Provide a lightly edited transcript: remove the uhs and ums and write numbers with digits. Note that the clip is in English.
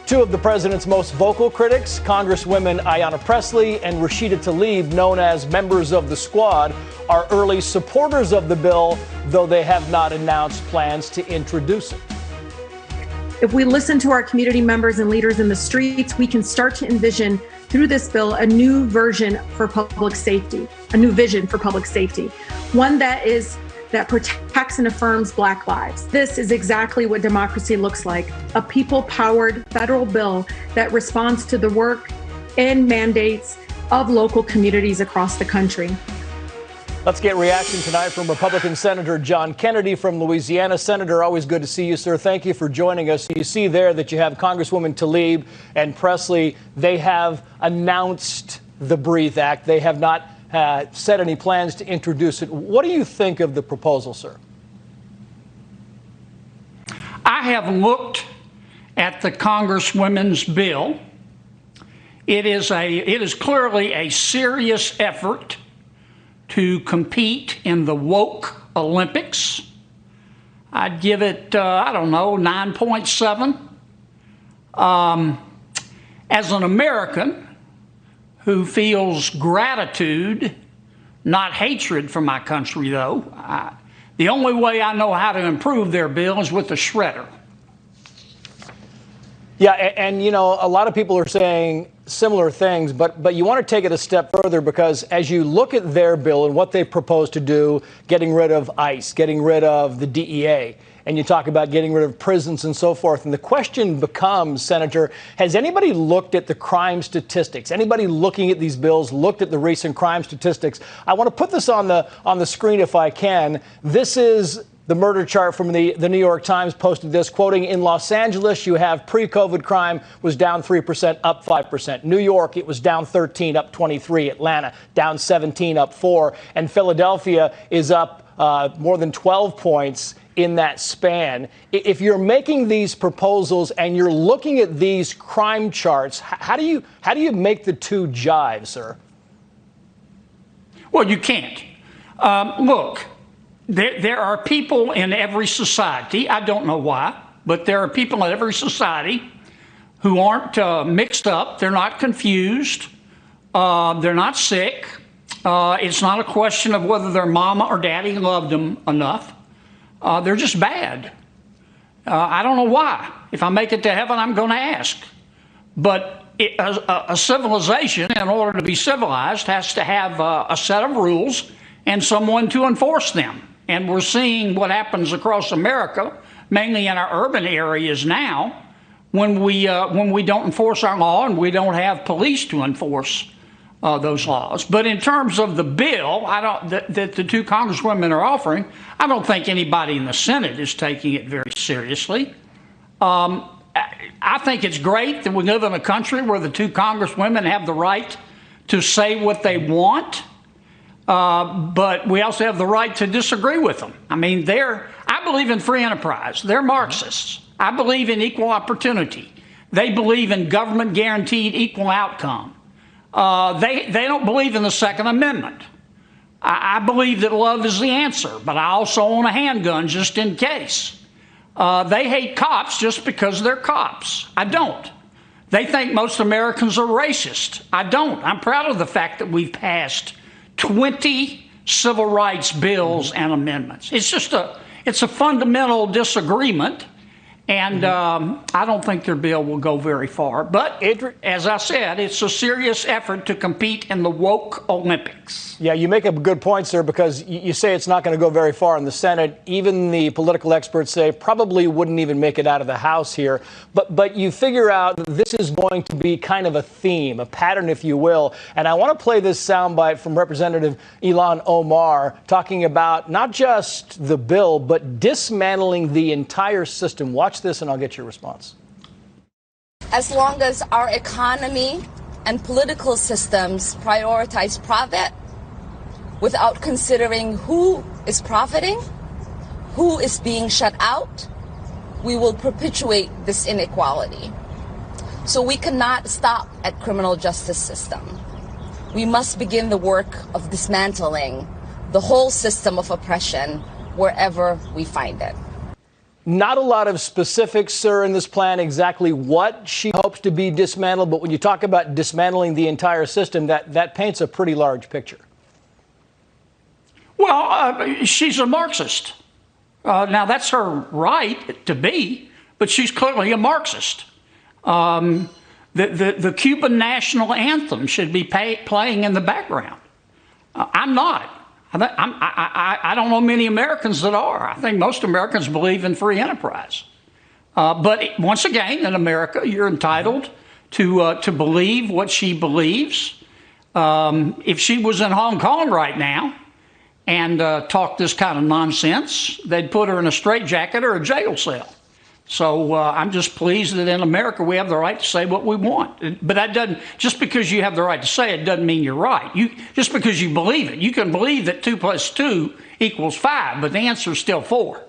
Two of the president's most vocal critics, Congresswomen Ayanna Pressley and Rashida Tlaib, known as members of the squad, are early supporters of the bill, though they have not announced plans to introduce it. If we listen to our community members and leaders in the streets, we can start to envision through this bill a new version for public safety, a new vision for public safety, one that protects and affirms Black lives. This is exactly what democracy looks like, a people-powered federal bill that responds to the work and mandates of local communities across the country. Let's get reaction tonight from Republican Senator John Kennedy from Louisiana. Senator, always good to see you, sir. Thank you for joining us. You see there that you have Congresswoman Tlaib and Pressley. They have announced the BREATHE Act. They have not set any plans to introduce it. What do you think of the proposal, sir? I have looked at the Congresswomen's bill. It is clearly a serious effort to compete in the woke Olympics. I'd give it, 9.7. As an American who feels gratitude, not hatred for my country, though, the only way I know how to improve their bill is with the shredder. Yeah, and you know, a lot of people are saying similar things, but you want to take it a step further, because as you look at their bill and what they propose to do, getting rid of ICE, getting rid of the DEA, and you talk about getting rid of prisons and so forth, and the question becomes, Senator, has anybody looked at the crime statistics? Anybody looking at these bills looked at the recent crime statistics? I want to put this on the screen if I can. This is the murder chart from the New York Times posted this, quoting, in Los Angeles, you have pre-COVID crime was down 3%, up 5%. New York, it was down 13, up 23. Atlanta, down 17, up 4. And Philadelphia is up more than 12 points in that span. If you're making these proposals and you're looking at these crime charts, how do you make the two jive, sir? Well, you can't. Look. There are people in every society, I don't know why, but there are people in every society who aren't mixed up, they're not confused, they're not sick. It's not a question of whether their mama or daddy loved them enough. They're just bad. I don't know why. If I make it to heaven, I'm going to ask. But a civilization, in order to be civilized, has to have a set of rules and someone to enforce them. And we're seeing what happens across America, mainly in our urban areas now, when we don't enforce our law and we don't have police to enforce those laws. But in terms of the bill that the two congresswomen are offering, I don't think anybody in the Senate is taking it very seriously. I think it's great that we live in a country where the two congresswomen have the right to say what they want. But we also have the right to disagree with them. I mean, I believe in free enterprise. They're Marxists. I believe in equal opportunity. They believe in government guaranteed equal outcome. They don't believe in the Second Amendment. I believe that love is the answer, but I also own a handgun just in case. They hate cops just because they're cops. I don't. They think most Americans are racist. I don't. I'm proud of the fact that we've passed 20 civil rights bills and amendments. It's a fundamental disagreement, and I don't think their bill will go very far. But as I said, it's a serious effort to compete in the woke Olympics. Yeah, you make a good point, sir, because you say it's not going to go very far in the Senate. Even the political experts say probably wouldn't even make it out of the House here. But you figure out that this is going to be kind of a theme, a pattern, if you will. And I want to play this soundbite from Representative Ilhan Omar talking about not just the bill, but dismantling the entire system. Watch this and I'll get your response. As long as our economy and political systems prioritize profit without considering who is profiting, who is being shut out, we will perpetuate this inequality. So we cannot stop at criminal justice system. We must begin the work of dismantling the whole system of oppression wherever we find it. Not a lot of specifics, sir, in this plan, exactly what she hopes to be dismantled. But when you talk about dismantling the entire system, that paints a pretty large picture. Well, she's a Marxist. Now, that's her right to be, but she's clearly a Marxist. The Cuban national anthem should be playing in the background. I'm not. I don't know many Americans that are. I think most Americans believe in free enterprise. But once again, in America, you're entitled to believe what she believes. If she was in Hong Kong right now and talked this kind of nonsense, they'd put her in a straitjacket or a jail cell. So I'm just pleased that in America we have the right to say what we want. But that doesn't, just because you have the right to say it doesn't mean you're right. Just because you believe it. You can believe that 2 + 2 = 5, but the answer is still 4.